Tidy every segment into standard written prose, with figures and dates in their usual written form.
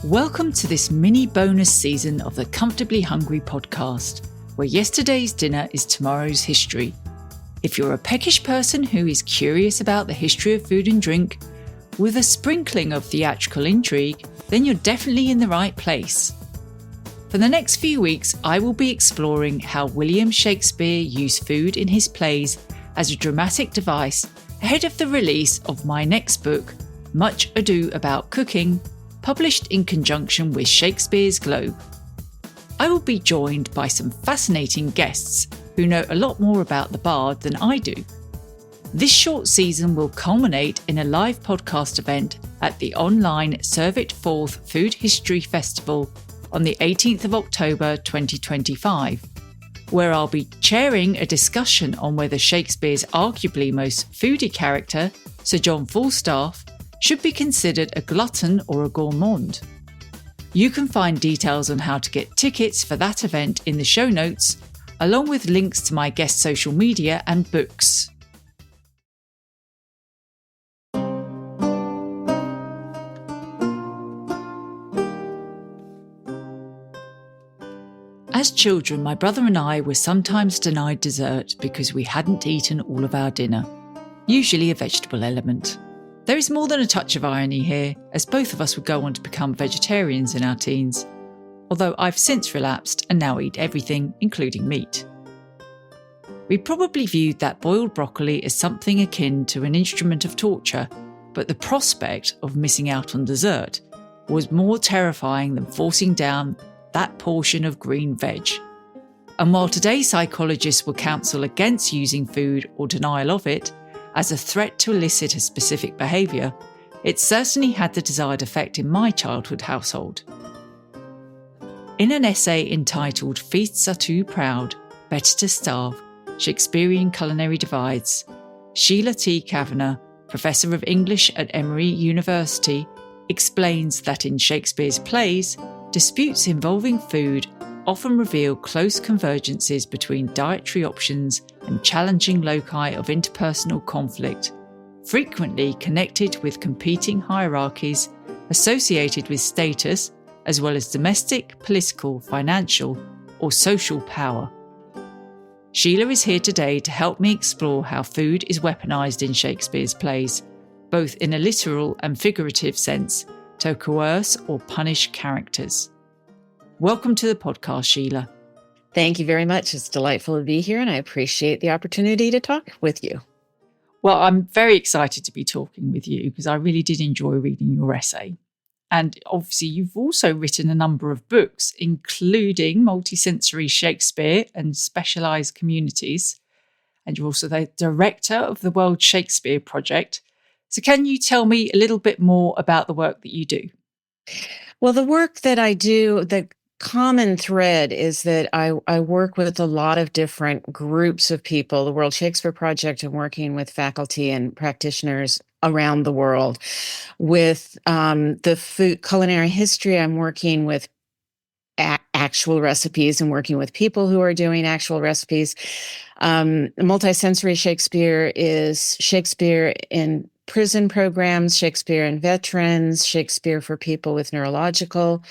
Welcome to this mini bonus season of the Comfortably Hungry podcast, where yesterday's dinner is tomorrow's history. If you're a peckish person who is curious about the history of food and drink, with a sprinkling of theatrical intrigue, then you're definitely in the right place. For the next few weeks, I will be exploring how William Shakespeare used food in his plays as a dramatic device ahead of the release of my next book, Much Ado About Cooking, published in conjunction with Shakespeare's Globe. I will be joined by some fascinating guests who know a lot more about the bard than I do. This short season will culminate in a live podcast event at the online Serve It Forth Food History Festival on the 18th of October 2025, where I'll be chairing a discussion on whether Shakespeare's arguably most foodie character, Sir John Falstaff, should be considered a glutton or a gourmand. You can find details on how to get tickets for that event in the show notes, along with links to my guest social media and books. As children, my brother and I were sometimes denied dessert because we hadn't eaten all of our dinner, usually a vegetable element. There is more than a touch of irony here, as both of us would go on to become vegetarians in our teens, although I've since relapsed and now eat everything, including meat. We probably viewed that boiled broccoli as something akin to an instrument of torture, but the prospect of missing out on dessert was more terrifying than forcing down that portion of green veg. And while today's psychologists will counsel against using food or denial of it as a threat to elicit a specific behaviour, it certainly had the desired effect in my childhood household. In an essay entitled Feasts Are Too Proud, Better to Starve, Shakespearean Culinary Divides, Sheila T. Kavanagh, Professor of English at Emory University, explains that in Shakespeare's plays, disputes involving food often reveal close convergences between dietary options and challenging loci of interpersonal conflict, frequently connected with competing hierarchies associated with status, as well as domestic, political, financial, or social power. Sheila is here today to help me explore how food is weaponised in Shakespeare's plays, both in a literal and figurative sense, to coerce or punish characters. Welcome to the podcast, Sheila. Thank you very much. It's delightful to be here, and I appreciate the opportunity to talk with you. Well, I'm very excited to be talking with you because I really did enjoy reading your essay. And obviously, you've also written a number of books, including Multisensory Shakespeare and Specialised Communities. And you're also the director of the World Shakespeare Project. So can you tell me a little bit more about the work that you do? Well, the work that I do, the common thread is that I work with a lot of different groups of people. The World Shakespeare Project, I'm working with faculty and practitioners around the world. With the food culinary history, I'm working with actual recipes and working with people who are doing actual recipes. Multisensory Shakespeare is Shakespeare in prison programs, Shakespeare in veterans, Shakespeare for people with neurological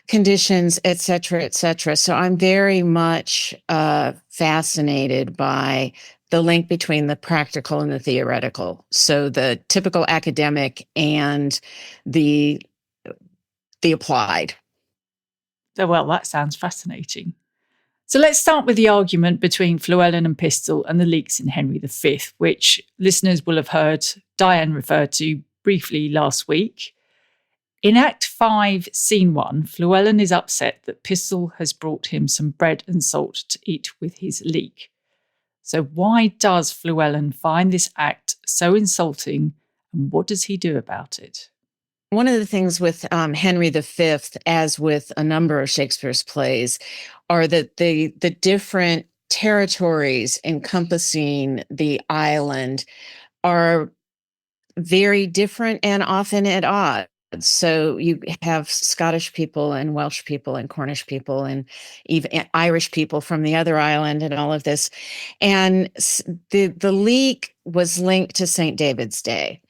conditions, et cetera, et cetera. So I'm very much fascinated by the link between the practical and the theoretical. So the typical academic and the applied. Well, that sounds fascinating. So let's start with the argument between Fluellen and Pistol and the leaks in Henry V, which listeners will have heard Diane refer to briefly last week. In Act 5, Scene 1, Fluellen is upset that Pistol has brought him some bread and salt to eat with his leek. So why does Fluellen find this act so insulting, and what does he do about it? One of the things with Henry V, as with a number of Shakespeare's plays, are that the different territories encompassing the island are very different and often at odds. So you have Scottish people and Welsh people and Cornish people and even Irish people from the other island and all of this. And the leek was linked to St. David's Day.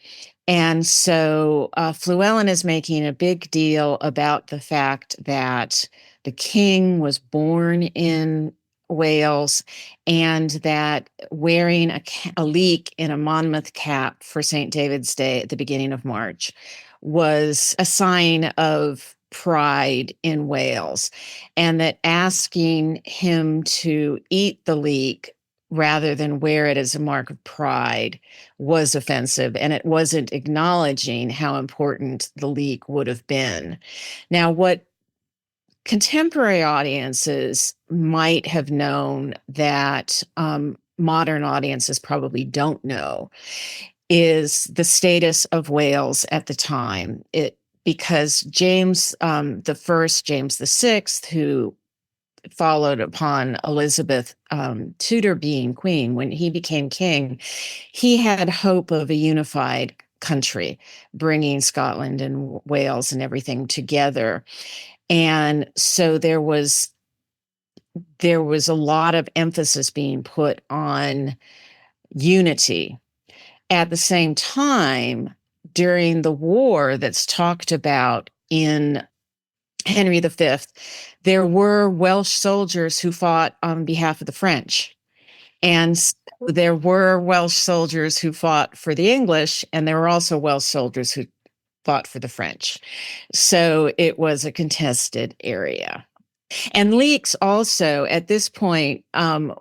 And so Llewellyn is making a big deal about the fact that the king was born in Wales and that wearing a leek in a Monmouth cap for St. David's Day at the beginning of March was a sign of pride in Wales, and that asking him to eat the leek rather than wear it as a mark of pride was offensive, and it wasn't acknowledging how important the leak would have been. Now, what contemporary audiences might have known that modern audiences probably don't know is the status of Wales at the time. Because James the First, James the Sixth, who followed upon Elizabeth Tudor being queen, when he became king, he had hope of a unified country, bringing Scotland and Wales and everything together. And so there was a lot of emphasis being put on unity. At the same time, during the war that's talked about in Henry V, there were Welsh soldiers who fought on behalf of the French. And so there were Welsh soldiers who fought for the English, and there were also Welsh soldiers who fought for the French. So it was a contested area. And leaks also, at this point,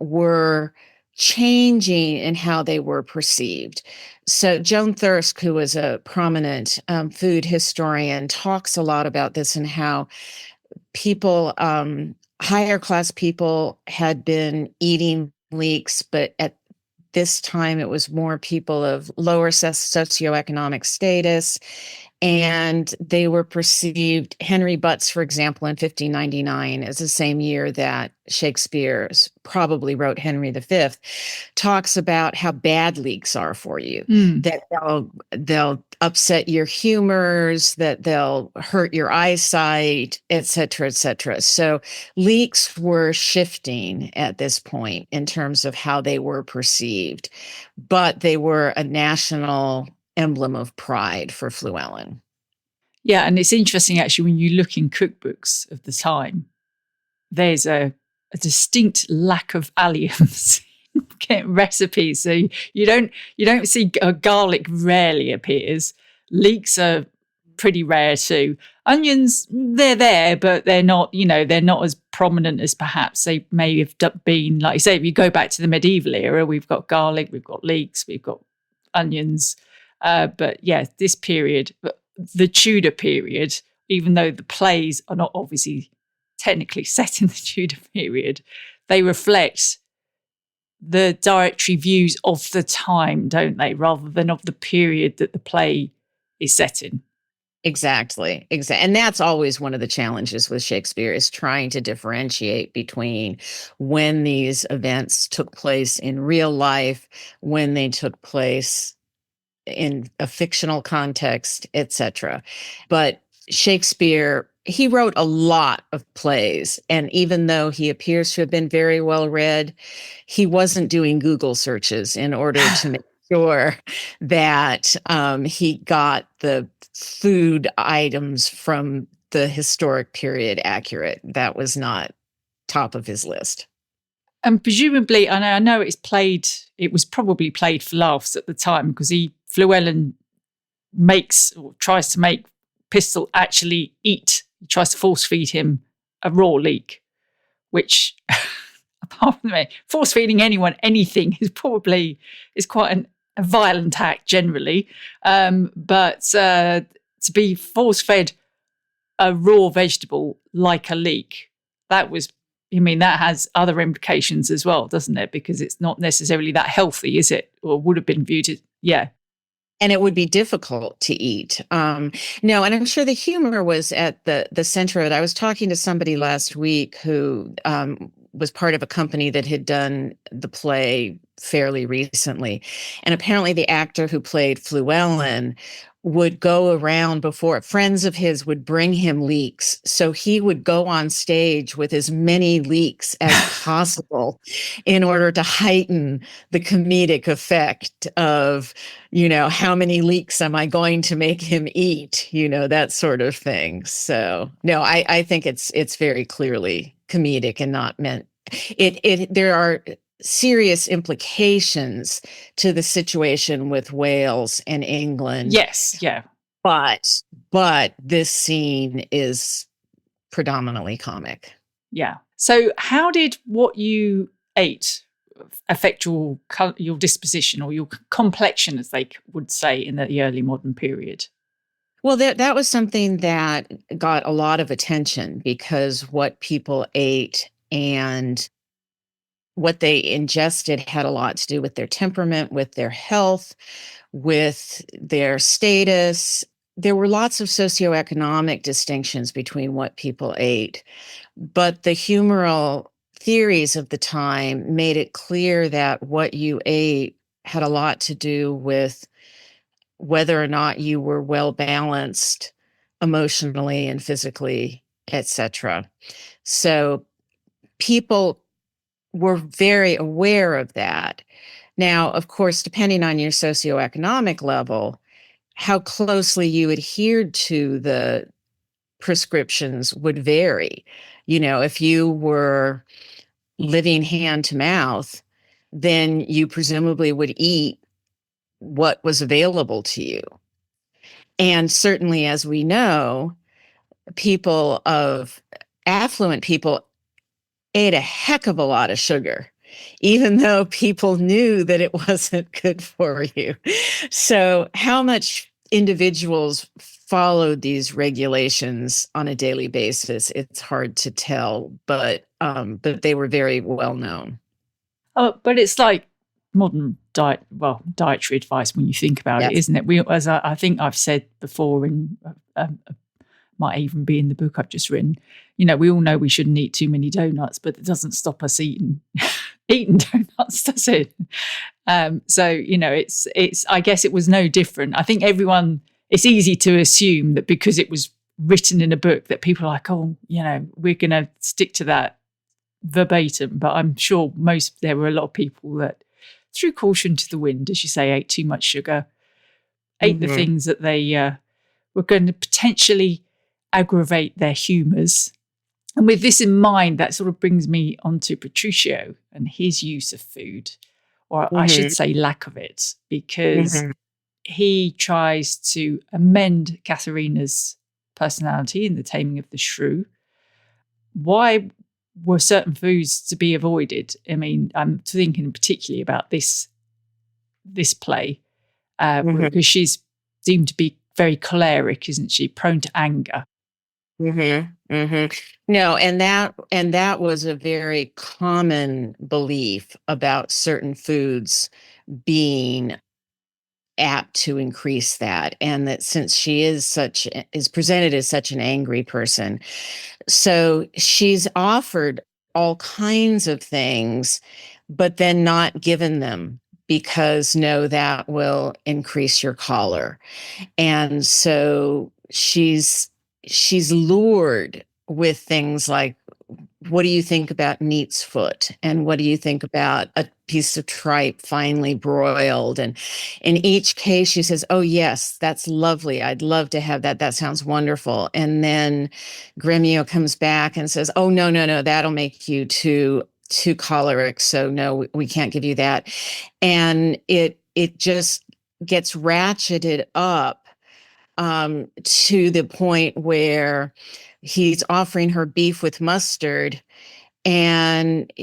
were changing in how they were perceived. So Joan Thirsk, who was a prominent food historian, talks a lot about this and how people, higher class people, had been eating leeks, but at this time it was more people of lower socioeconomic status, and they were perceived. Henry Butts, for example, in 1599, is the same year that Shakespeare probably wrote Henry V, talks about how bad leeks are for you, that they'll upset your humors, that they'll hurt your eyesight, et cetera, et cetera. So leeks were shifting at this point in terms of how they were perceived, but they were a national emblem of pride for Llewellyn. Yeah, and it's interesting actually when you look in cookbooks of the time, there's a distinct lack of alliums in recipes. So you don't see garlic rarely appears. Leeks are pretty rare too. Onions, they're there, but they're not as prominent as perhaps they may have been. Like you say, if you go back to the medieval era, we've got garlic, we've got leeks, we've got onions. But yeah, this period, the Tudor period, even though the plays are not obviously technically set in the Tudor period, they reflect the dietary views of the time, don't they, rather than of the period that the play is set in. Exactly. And that's always one of the challenges with Shakespeare, is trying to differentiate between when these events took place in real life, when they took place in a fictional context, etc. But Shakespeare, he wrote a lot of plays, and even though he appears to have been very well read, he wasn't doing Google searches in order to make sure that he got the food items from the historic period accurate. That was not top of his list. And presumably, I know it was probably played for laughs at the time, because Llewellyn makes, or tries to make, Pistol actually eat. He tries to force feed him a raw leek, which, apart from me, force feeding anyone anything is quite a violent act generally. But to be force fed a raw vegetable like a leek, that has other implications as well, doesn't it? Because it's not necessarily that healthy, is it? Or would have been viewed as, yeah. And it would be difficult to eat. No, and I'm sure the humor was at the center of it. I was talking to somebody last week who was part of a company that had done the play fairly recently. And apparently the actor who played Llewellyn would go around before friends of his would bring him leeks. So he would go on stage with as many leeks as possible in order to heighten the comedic effect of, how many leeks am I going to make him eat? That sort of thing. So no, I think it's very clearly comedic and not meant there are serious implications to the situation with Wales and England. Yes, yeah. But this scene is predominantly comic. Yeah. So how did what you ate affect your disposition or your complexion, as they would say in the early modern period? Well, that was something that got a lot of attention because what people ate and what they ingested had a lot to do with their temperament, with their health, with their status. There were lots of socioeconomic distinctions between what people ate, but the humoral theories of the time made it clear that what you ate had a lot to do with whether or not you were well balanced emotionally and physically, etc. So people were very aware of that. Now, of course, depending on your socioeconomic level, how closely you adhered to the prescriptions would vary. If you were living hand to mouth, then you presumably would eat what was available to you. And certainly, as we know, affluent people ate a heck of a lot of sugar, even though people knew that it wasn't good for you. So how much individuals followed these regulations on a daily basis, it's hard to tell, but they were very well known. Oh, but it's like modern dietary advice when you think about it, isn't it? As I think I've said before, and might even be in the book I've just written. We all know we shouldn't eat too many donuts, but it doesn't stop us eating donuts, does it? So it's. I guess it was no different. I think everyone. It's easy to assume that because it was written in a book that people are like, oh, we're going to stick to that verbatim. But I'm sure there were a lot of people that threw caution to the wind, as you say, ate too much sugar, ate the things that they were going to potentially aggravate their humours. And with this in mind, that sort of brings me onto Petruchio and his use of food, or I should say lack of it, because he tries to amend Katharina's personality in The Taming of the Shrew. Why were certain foods to be avoided? I mean, I'm thinking particularly about this play, because she's deemed to be very choleric, isn't she? Prone to anger. No, and that was a very common belief about certain foods being apt to increase that, and that since she is presented as such an angry person, so she's offered all kinds of things, but then not given them because no, that will increase your choler. And so she's lured with things like, what do you think about neat's foot? And what do you think about a piece of tripe finely broiled? And in each case, she says, oh, yes, that's lovely. I'd love to have that. That sounds wonderful. And then Gremio comes back and says, oh, no, that'll make you too choleric. So no, we can't give you that. And it just gets ratcheted up to the point where he's offering her beef with mustard, and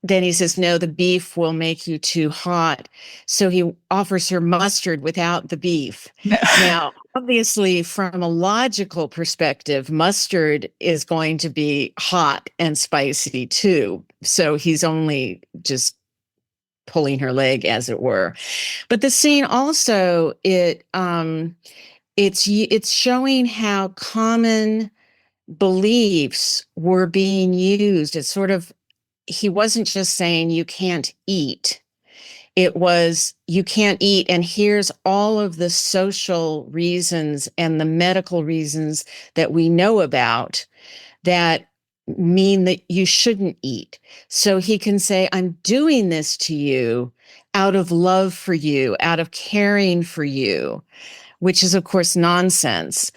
then he says, no, the beef will make you too hot. So he offers her mustard without the beef. Now, obviously, from a logical perspective, mustard is going to be hot and spicy too. So he's only just pulling her leg, as it were. But the scene also, it's showing how common beliefs were being used. It's sort of, he wasn't just saying you can't eat. It was, you can't eat, and here's all of the social reasons and the medical reasons that we know about that mean that you shouldn't eat. So he can say, I'm doing this to you out of love for you, out of caring for you, which is, of course, nonsense.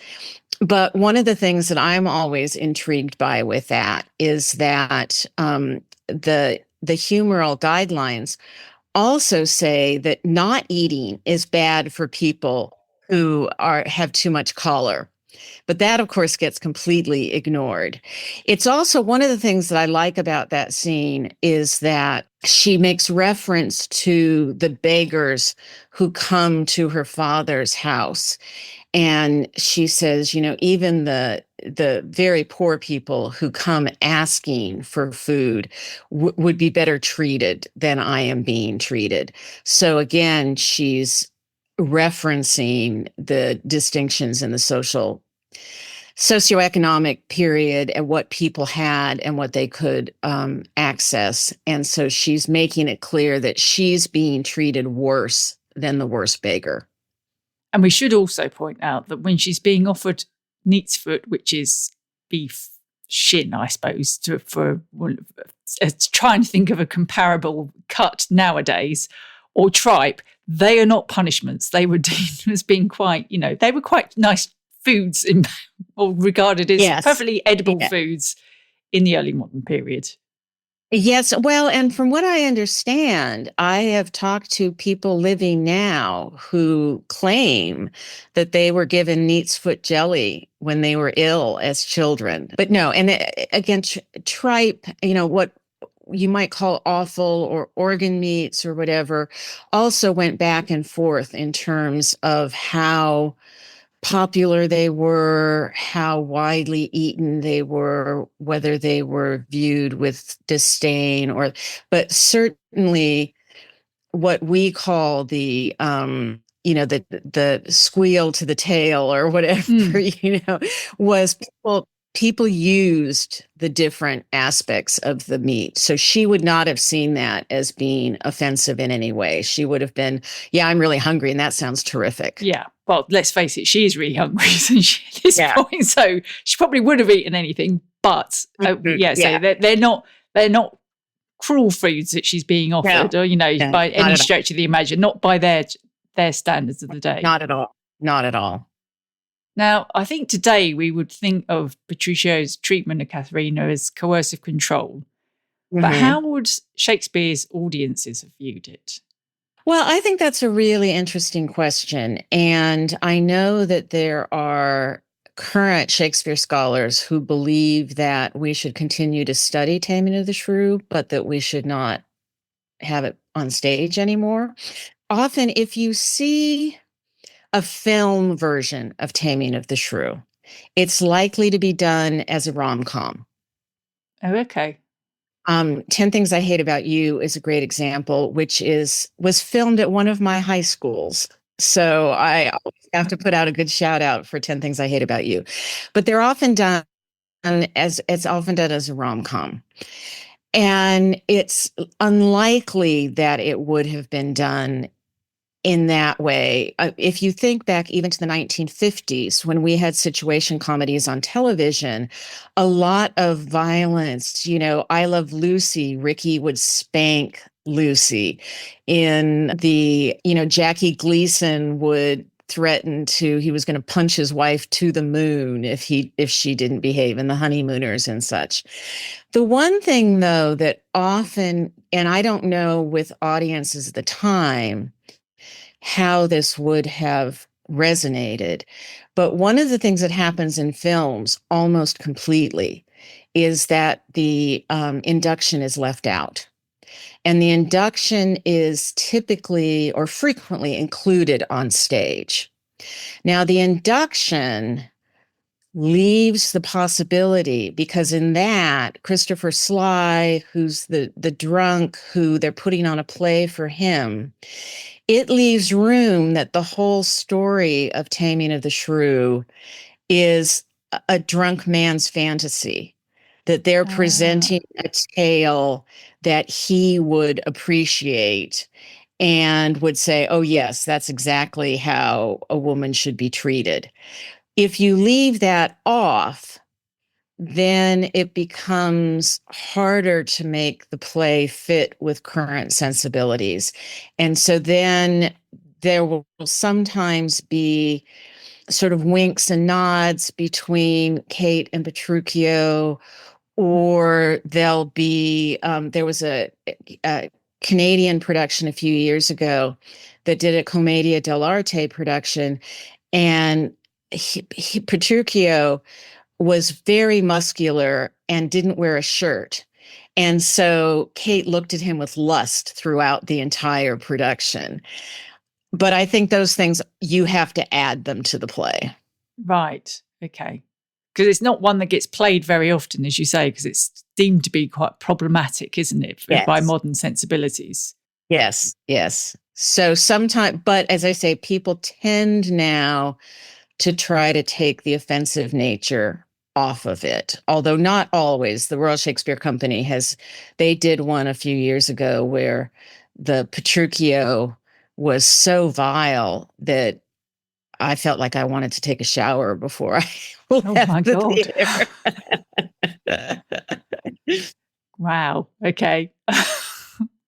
But one of the things that I'm always intrigued by with that is that the humoral guidelines also say that not eating is bad for people who have too much choler. But that, of course, gets completely ignored. It's also one of the things that I like about that scene is that she makes reference to the beggars who come to her father's house. And she says, even the very poor people who come asking for food would be better treated than I am being treated. So again, she's referencing the distinctions in the socioeconomic period and what people had and what they could access. And so she's making it clear that she's being treated worse than the worst beggar. And we should also point out that when she's being offered neat's foot, which is beef shin, I suppose, trying to think of a comparable cut nowadays, or tripe, they are not punishments. They were deemed as being quite, they were quite nice foods or regarded as perfectly edible foods in the early modern period. Yes. Well, and from what I understand, I have talked to people living now who claim that they were given neat's foot jelly when they were ill as children. But no, and again, tripe, what you might call offal or organ meats or whatever, also went back and forth in terms of how popular they were, how widely eaten they were, whether they were viewed with disdain but certainly what we call the squeal to the tail or whatever, was people used the different aspects of the meat. So she would not have seen that as being offensive in any way. She would have been, I'm really hungry, and that sounds terrific. Yeah. Well, let's face it, she is really hungry at this point. So she probably would have eaten anything. But so they're not cruel foods that she's being offered, or by any stretch of the imagination, not by their standards of the day. Not at all. Not at all. Now, I think today we would think of Petruchio's treatment of Katharina as coercive control. Mm-hmm. But how would Shakespeare's audiences have viewed it? Well, I think that's a really interesting question. And I know that there are current Shakespeare scholars who believe that we should continue to study Taming of the Shrew, but that we should not have it on stage anymore. Often, if you see a film version of Taming of the Shrew, it's likely to be done as a rom-com. Oh, okay. 10 Things I Hate About You is a great example, which was filmed at one of my high schools. So I always have to put out a good shout out for 10 Things I Hate About You. But they're often done as a rom-com. And it's unlikely that it would have been done in that way. If you think back even to the 1950s, when we had situation comedies on television, a lot of violence, I Love Lucy, Ricky would spank Lucy. In the, Jackie Gleason would threaten he was going to punch his wife to the moon if she didn't behave, in The Honeymooners and such. The one thing, though, that often, and I don't know with audiences at the time, how this would have resonated. But one of the things that happens in films almost completely is that the induction is left out. And the induction is typically or frequently included on stage. Now, the induction leaves the possibility, because in that, Christopher Sly, who's the drunk who they're putting on a play for him, it leaves room that the whole story of Taming of the Shrew is a drunk man's fantasy, that they're presenting a tale that he would appreciate. and would say, oh, yes, that's exactly how a woman should be treated. If you leave that off, then it becomes harder to make the play fit with current sensibilities. And so then there will sometimes be sort of winks and nods between Kate and Petruchio, or there'll be, there was a Canadian production a few years ago that did a Commedia dell'arte production, and Petruchio was very muscular and didn't wear a shirt. And so Kate looked at him with lust throughout the entire production. But I think those things, you have to add them to the play. Right. Okay. Because it's not one that gets played very often, as you say, because it's deemed to be quite problematic, isn't it, by modern sensibilities? Yes, yes. So sometimes, but as I say, people tend now to try to take the offensive nature off of it, although not always. The Royal Shakespeare Company they did one a few years ago where the Petruchio was so vile that I felt like I wanted to take a shower before I left the theater. Wow. Okay.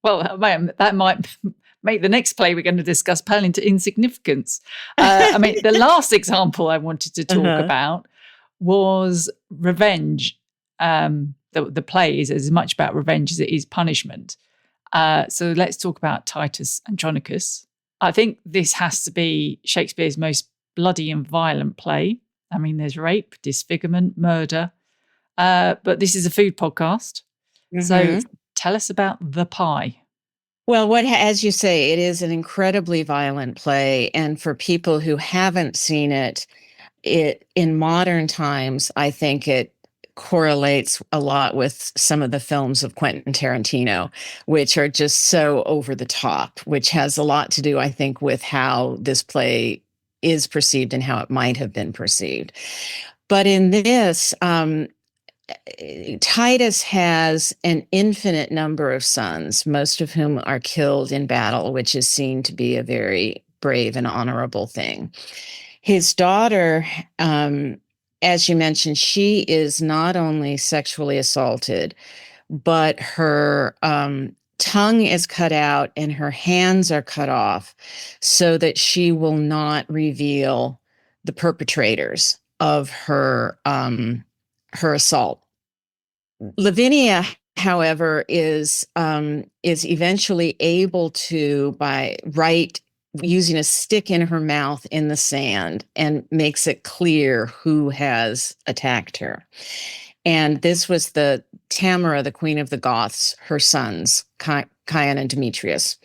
Well, that might make the next play we're going to discuss pale into insignificance. I mean, the last example I wanted to talk about was revenge. The play is as much about revenge as it is punishment. So let's talk about Titus Andronicus. I think this has to be Shakespeare's most bloody and violent play. I mean, there's rape, disfigurement, murder, but this is a food podcast. So tell us about the pie. Well, as you say, it is an incredibly violent play. And for people who haven't seen it, in modern times, I think it correlates a lot with some of the films of Quentin Tarantino, which are just so over the top, which has a lot to do, I think, with how this play is perceived and how it might have been perceived. But in this, Titus has an infinite number of sons, most of whom are killed in battle, which is seen to be a very brave and honorable thing. His daughter, as you mentioned, she is not only sexually assaulted, but her tongue is cut out and her hands are cut off so that she will not reveal the perpetrators of her assault. Lavinia, however, is eventually able to, using a stick in her mouth in the sand, and makes it clear who has attacked her. And this was the Tamara, the queen of the Goths, her sons, Chion and Demetrius.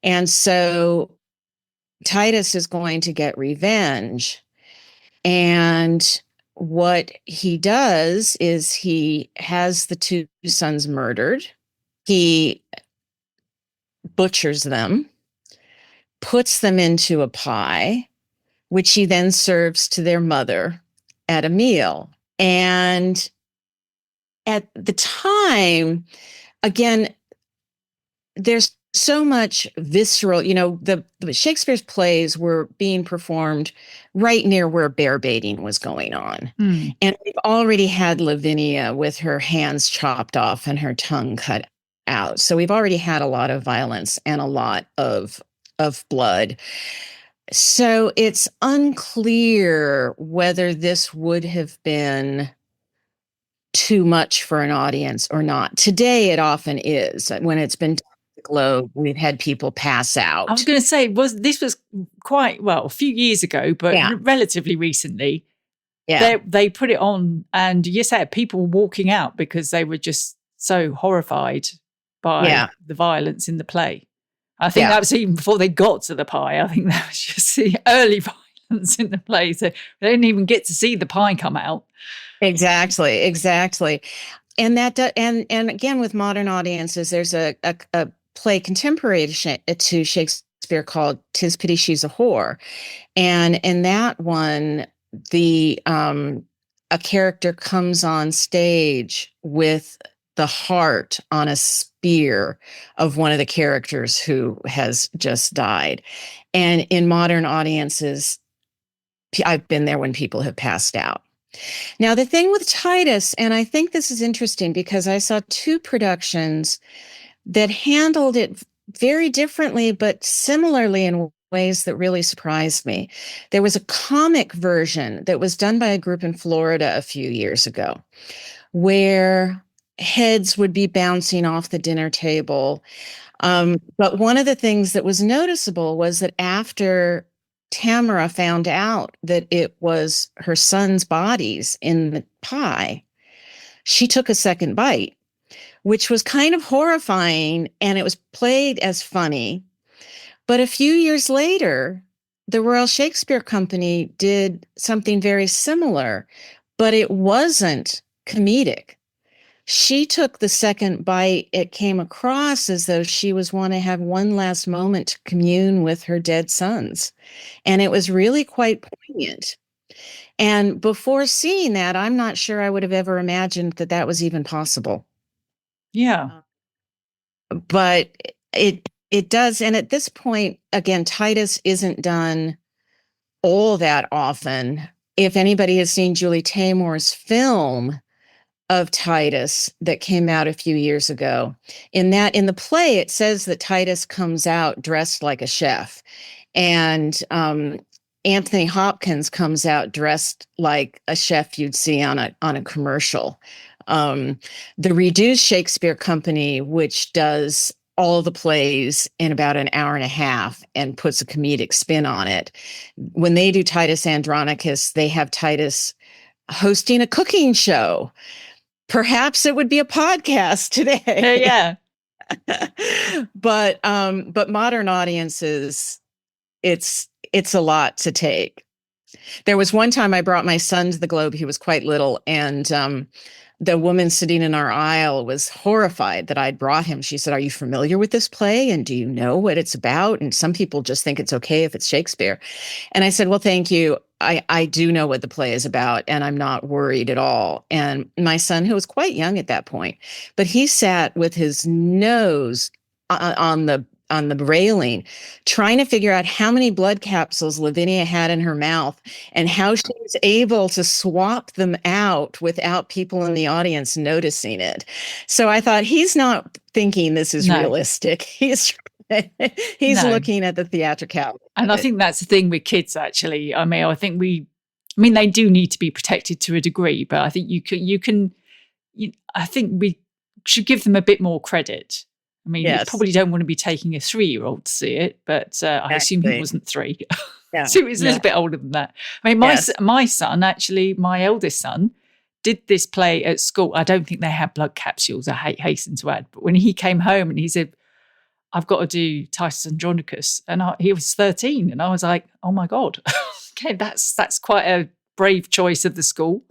And so Titus is going to get revenge. And what he does is he has the two sons murdered. He butchers them, puts them into a pie, which he then serves to their mother at a meal. And at the time, again, there's so much visceral, the Shakespeare's plays were being performed right near where bear baiting was going on. And we've already had Lavinia with her hands chopped off and her tongue cut out. So we've already had a lot of violence and a lot of blood. So it's unclear whether this would have been too much for an audience or not. Today, it often is. When it's been the Globe, we've had people pass out. I was going to say, this was quite, a few years ago, but relatively recently. Yeah. They put it on, and you said people were walking out because they were just so horrified by the violence in the play. I think that was even before they got to the pie. I think that was just the early violence in the play. So they didn't even get to see the pie come out. Exactly. And and again, with modern audiences, there's a play contemporary to Shakespeare called "'Tis Pity She's a Whore," and in that one, a character comes on stage with the heart on a spear of one of the characters who has just died. And in modern audiences, I've been there when people have passed out. Now, the thing with Titus, and I think this is interesting because I saw two productions that handled it very differently, but similarly in ways that really surprised me. There was a comic version that was done by a group in Florida a few years ago, where heads would be bouncing off the dinner table. But one of the things that was noticeable was that after Tamara found out that it was her son's bodies in the pie, she took a second bite, which was kind of horrifying, and it was played as funny. But a few years later, the Royal Shakespeare Company did something very similar, but it wasn't comedic. She took the second bite. It came across as though she was want to have one last moment to commune with her dead sons. And it was really quite poignant. And before seeing that, I'm not sure I would have ever imagined that that was even possible. Yeah. But it does. And at this point, again, Titus isn't done all that often. If anybody has seen Julie Taymor's film of Titus that came out a few years ago, in the play, it says that Titus comes out dressed like a chef, and Anthony Hopkins comes out dressed like a chef you'd see on a commercial. The Reduced Shakespeare Company, which does all the plays in about an hour and a half and puts a comedic spin on it, when they do Titus Andronicus, they have Titus hosting a cooking show. Perhaps it would be a podcast today. Yeah. But modern audiences, it's a lot to take. There was one time I brought my son to the Globe. He was quite little, and the woman sitting in our aisle was horrified that I'd brought him. She said, "Are you familiar with this play? And do you know what it's about?" And some people just think it's okay if it's Shakespeare. And I said, "Well, thank you. I do know what the play is about, and I'm not worried at all." And my son, who was quite young at that point, but he sat with his nose on the railing, trying to figure out how many blood capsules Lavinia had in her mouth and how she was able to swap them out without people in the audience noticing it. So I thought, he's not thinking this is realistic. He's looking at the theatricality. And I think that's the thing with kids, actually. I mean, they do need to be protected to a degree, but I think I think we should give them a bit more credit. I mean, you probably don't want to be taking a 3-year-old to see it, but I assume he wasn't 3. Yeah. So he was a little bit older than that. I mean, my son, actually, my eldest son, did this play at school. I don't think they had blood capsules, I hasten to add. But when he came home and he said, "I've got to do Titus Andronicus," and he was 13, and I was like, "Oh my God." Okay, that's quite a brave choice of the school.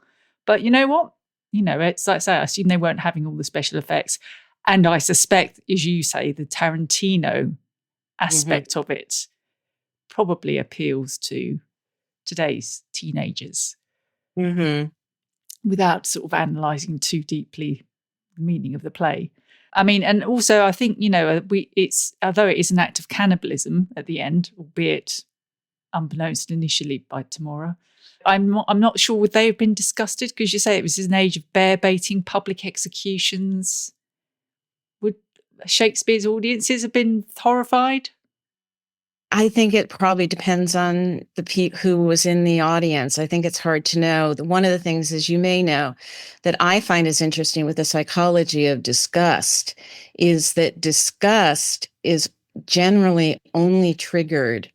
But you know what? It's like I say, I assume they weren't having all the special effects. And I suspect, as you say, the Tarantino aspect of it probably appeals to today's teenagers without sort of analysing too deeply the meaning of the play. I mean, and also I think, although it is an act of cannibalism at the end, albeit unbeknownst initially by Tamora, I'm not sure would they have been disgusted, because you say it was an age of bear baiting, public executions. Would Shakespeare's audiences have been horrified? I think it probably depends on who was in the audience. I think it's hard to know. One of the things, as you may know, that I find is interesting with the psychology of disgust is that disgust is generally only triggered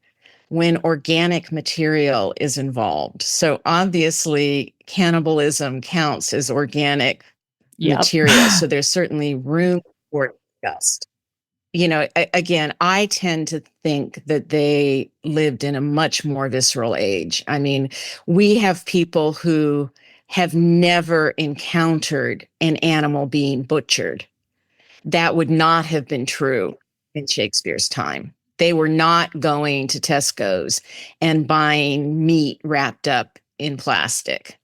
when organic material is involved. So obviously, cannibalism counts as organic material. So there's certainly room for disgust. Again, I tend to think that they lived in a much more visceral age. I mean, we have people who have never encountered an animal being butchered. That would not have been true in Shakespeare's time. They were not going to Tesco's and buying meat wrapped up in plastic.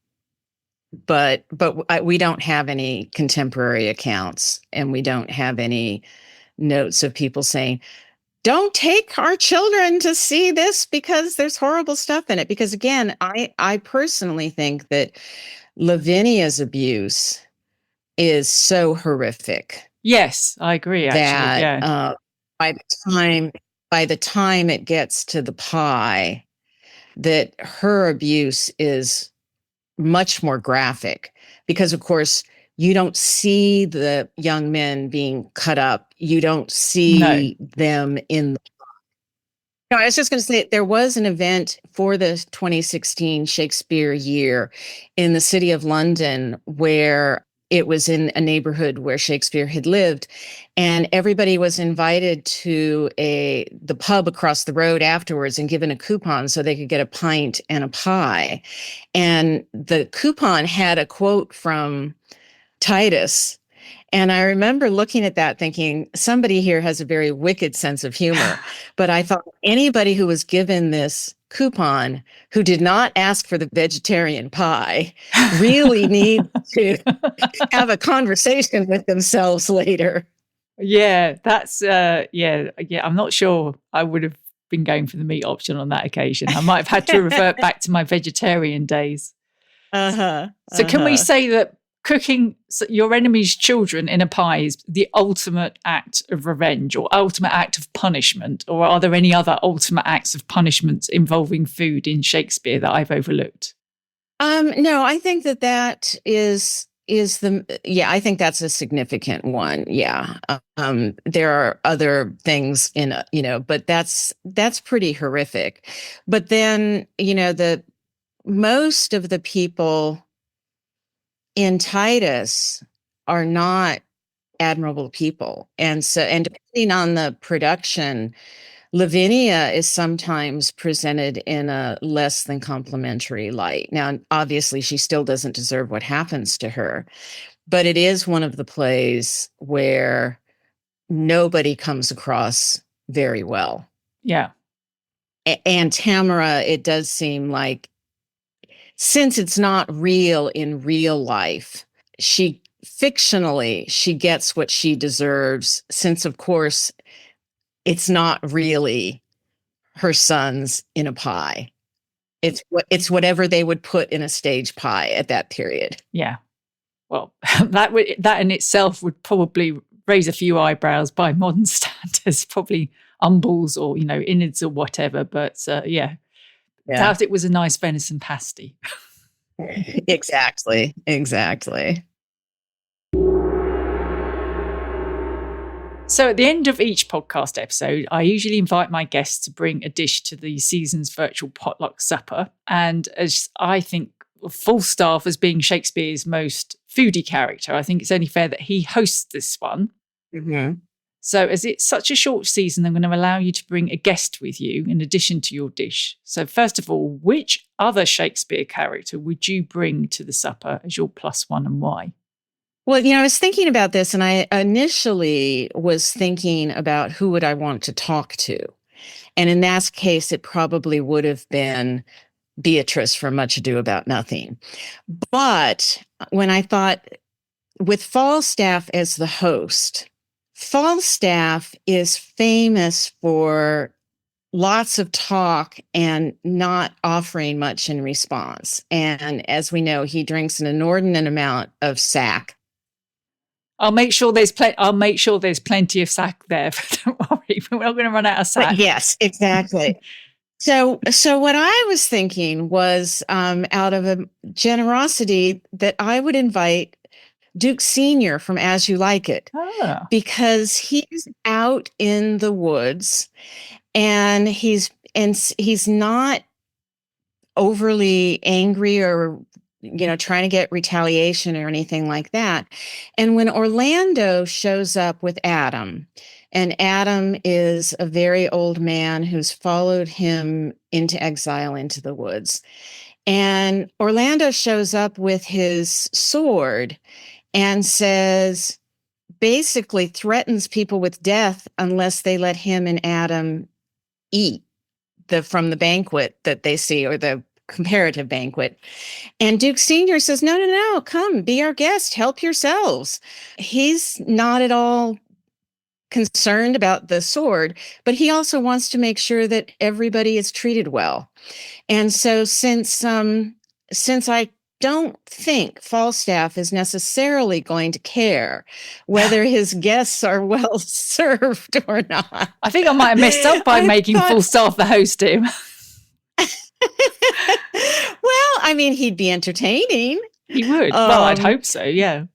we don't have any contemporary accounts, and we don't have any notes of people saying, don't take our children to see this because there's horrible stuff in it. Because again, I personally think that Lavinia's abuse is so horrific Yes, I agree, actually. that Yeah. by the time it gets to the pie, that her abuse is much more graphic, because of course you don't see the young men being cut up. You don't No. see them in. No, I was just going to say there was an event for the 2016 Shakespeare year in the city of London where it was in a neighborhood where Shakespeare had lived, and everybody was invited to the pub across the road afterwards and given a coupon so they could get a pint and a pie. And the coupon had a quote from Titus. And I remember looking at that thinking, somebody here has a very wicked sense of humor. But I thought anybody who was given this coupon who did not ask for the vegetarian pie really need to have a conversation with themselves later. Yeah, that's yeah. I'm not sure I would have been going for the meat option on that occasion. I might have had to revert back to my vegetarian days. So can we say that cooking your enemy's children in a pie is the ultimate act of revenge or ultimate act of punishment? Or are there any other ultimate acts of punishment involving food in Shakespeare that I've overlooked? No, I think that is I think that's a significant one. Yeah. There are other things in, but that's pretty horrific. But then, most of the people in Titus are not admirable people. And depending on the production, Lavinia is sometimes presented in a less than complimentary light. Now, obviously, she still doesn't deserve what happens to her, but it is one of the plays where nobody comes across very well. Yeah. And Tamara, it does seem like, since it's not real in real life, she gets what she deserves, since, of course, it's not really her sons in a pie. It's whatever they would put in a stage pie at that period. Yeah. Well, that in itself would probably raise a few eyebrows by modern standards, probably umbles or, innards or whatever. But yeah. Doubt it was a nice venison pasty. Exactly. So at the end of each podcast episode, I usually invite my guests to bring a dish to the season's virtual potluck supper. And as I think Falstaff as being Shakespeare's most foodie character, I think it's only fair that he hosts this one. Mm-hmm. So as it's such a short season, I'm going to allow you to bring a guest with you in addition to your dish. So first of all, which other Shakespeare character would you bring to the supper as your +1 and why? Well, I was thinking about this, and I initially was thinking about who would I want to talk to. And in that case, it probably would have been Beatrice from Much Ado About Nothing. But when I thought, with Falstaff as the host, Falstaff is famous for lots of talk and not offering much in response. And as we know, he drinks an inordinate amount of sack. I'll make sure there's plenty of sack there. Don't worry, we're not going to run out of sack. But yes, exactly. So what I was thinking was, out of a generosity, that I would invite Duke Senior from As You Like It, because he's out in the woods, and he's not overly angry or trying to get retaliation or anything like that. And when Orlando shows up with Adam, and Adam is a very old man who's followed him into exile into the woods, and Orlando shows up with his sword and basically threatens people with death unless they let him and Adam eat from the banquet that they see, or the comparative banquet. And Duke Sr. says, no, no, no, come, be our guest, help yourselves. He's not at all concerned about the sword, but he also wants to make sure that everybody is treated well. And so since I don't think Falstaff is necessarily going to care whether his guests are well served or not. I think I might have messed up by making Falstaff the host him. Well, I mean, he'd be entertaining. He would. Well, I'd hope so, yeah.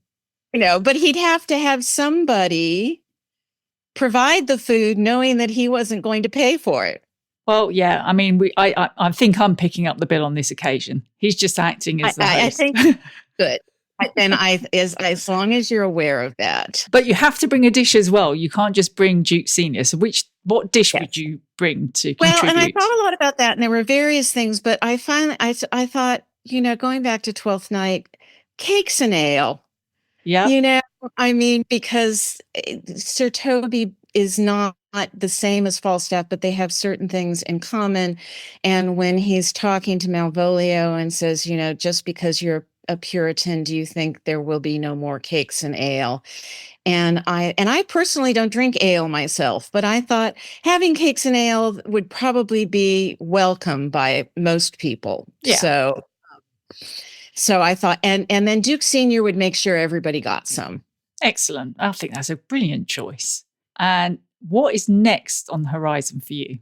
But he'd have to have somebody provide the food knowing that he wasn't going to pay for it. Well, yeah, I mean, I think I'm picking up the bill on this occasion. He's just acting as the host. I think good. And as long as you're aware of that. But you have to bring a dish as well. You can't just bring Duke Senior. So what dish would you bring to contribute? Well, and I thought a lot about that, and there were various things, but I thought, going back to Twelfth Night, cakes and ale. Yeah. I mean, because Sir Toby is not the same as Falstaff, but they have certain things in common. And when he's talking to Malvolio and says, just because you're a Puritan, do you think there will be no more cakes and ale? And I personally don't drink ale myself, but I thought having cakes and ale would probably be welcome by most people. Yeah. So I thought, and then Duke Senior would make sure everybody got some. Excellent. I think that's a brilliant choice. And what is next on the horizon for you?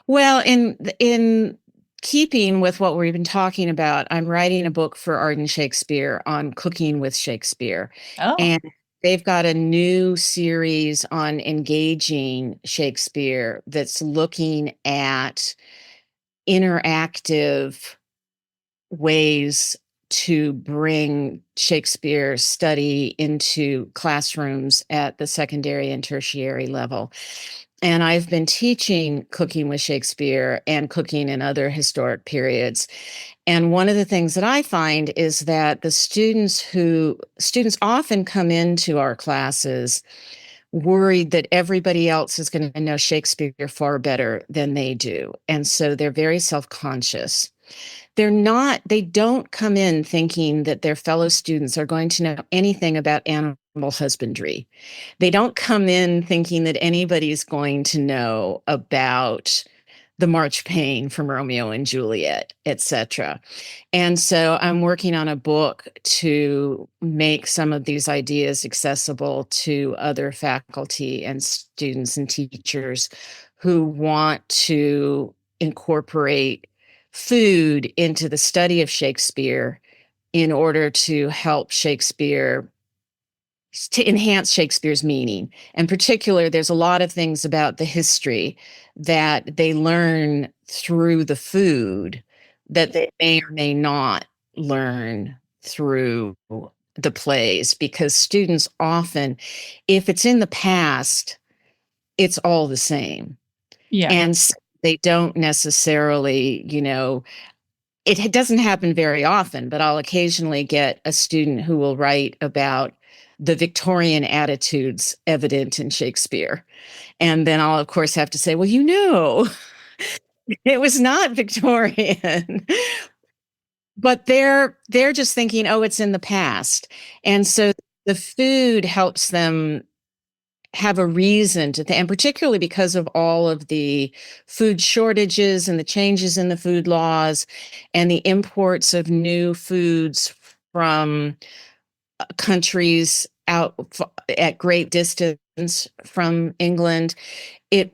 Well, in keeping with what we've been talking about, I'm writing a book for Arden Shakespeare on cooking with Shakespeare. Oh. And they've got a new series on engaging Shakespeare that's looking at interactive ways to bring Shakespeare study into classrooms at the secondary and tertiary level. And I've been teaching cooking with Shakespeare and cooking in other historic periods. And one of the things that I find is that the students often come into our classes worried that everybody else is going to know Shakespeare far better than they do. And so they're very self-conscious. They don't come in thinking that their fellow students are going to know anything about animal husbandry. They don't come in thinking that anybody's going to know about the marchpane from Romeo and Juliet, etc. And so I'm working on a book to make some of these ideas accessible to other faculty and students and teachers who want to incorporate food into the study of Shakespeare in order to help Shakespeare, to enhance Shakespeare's meaning. In particular, there's a lot of things about the history that they learn through the food that they may or may not learn through the plays, because students often, if it's in the past, it's all the same. Yeah. And so they don't necessarily, it doesn't happen very often, but I'll occasionally get a student who will write about the Victorian attitudes evident in Shakespeare. And then I'll, of course, have to say, well, it was not Victorian. But they're just thinking, oh, it's in the past. And so the food helps them have a reason to think, and particularly because of all of the food shortages and the changes in the food laws and the imports of new foods from countries out at great distance from England, it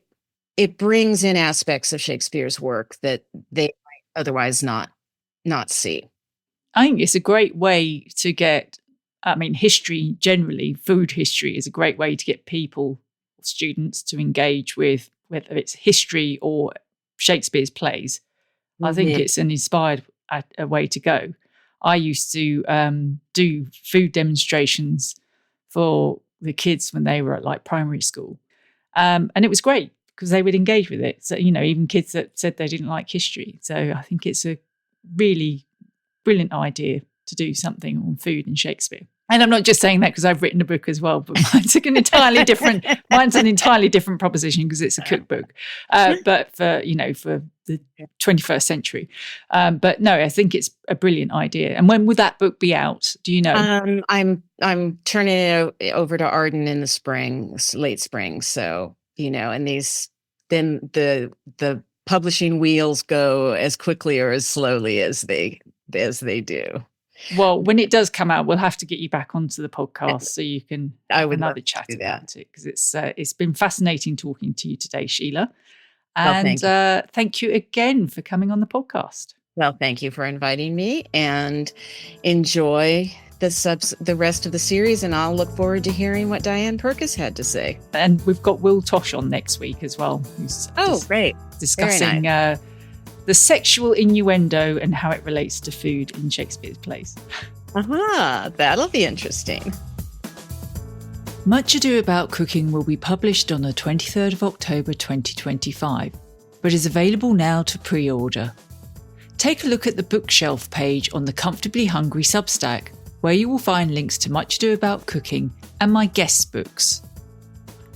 brings in aspects of Shakespeare's work that they might otherwise not see. I think it's a great way to get, history generally, food history is a great way to get students to engage with, whether it's history or Shakespeare's plays. Mm-hmm. I think it's an inspired a way to go. I used to do food demonstrations for the kids when they were at primary school. And it was great because they would engage with it. So, even kids that said they didn't like history. So I think it's a really brilliant idea to do something on food and Shakespeare. And I'm not just saying that because I've written a book as well, but mine's an entirely different proposition because it's a cookbook, but for the 21st century. But no, I think it's a brilliant idea. And when would that book be out? Do you know? I'm turning it over to Arden in the spring, late spring. So, and then the publishing wheels go as quickly or as slowly as they do. Well, when it does come out, we'll have to get you back onto the podcast so you can have another chat about it, because it's been fascinating talking to you today, Sheila. And thank you again for coming on the podcast. Well, thank you for inviting me, and enjoy the rest of the series. And I'll look forward to hearing what Diane Purkis had to say. And we've got Will Tosh on next week as well. Great. Discussing the sexual innuendo and how it relates to food in Shakespeare's plays. That'll be interesting. Much Ado About Cooking will be published on the 23rd of October 2025, but is available now to pre-order. Take a look at the bookshelf page on the Comfortably Hungry Substack, where you will find links to Much Ado About Cooking and my guests' books.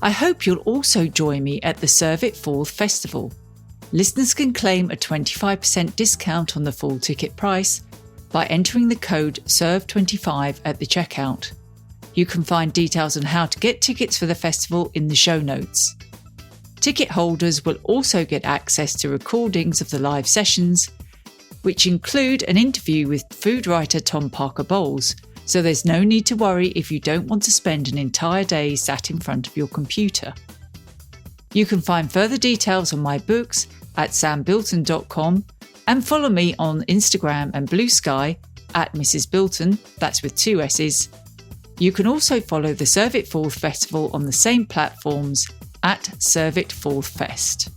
I hope you'll also join me at the Serve It Forth Festival. Listeners can claim a 25% discount on the full ticket price by entering the code SERVE25 at the checkout. You can find details on how to get tickets for the festival in the show notes. Ticket holders will also get access to recordings of the live sessions, which include an interview with food writer Tom Parker Bowles, so there's no need to worry if you don't want to spend an entire day sat in front of your computer. You can find further details on my books at sambilton.com and follow me on Instagram and Blue Sky at Mrs. Bilton, that's with 2 S's. You can also follow the Serve It Forth Festival on the same platforms at Serve It Forth Fest.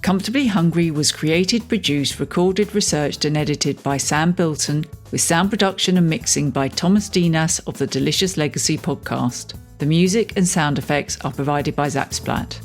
Comfortably Hungry was created, produced, recorded, researched and edited by Sam Bilton, with sound production and mixing by Thomas Dinas of the Delicious Legacy podcast. The music and sound effects are provided by Zapsplat.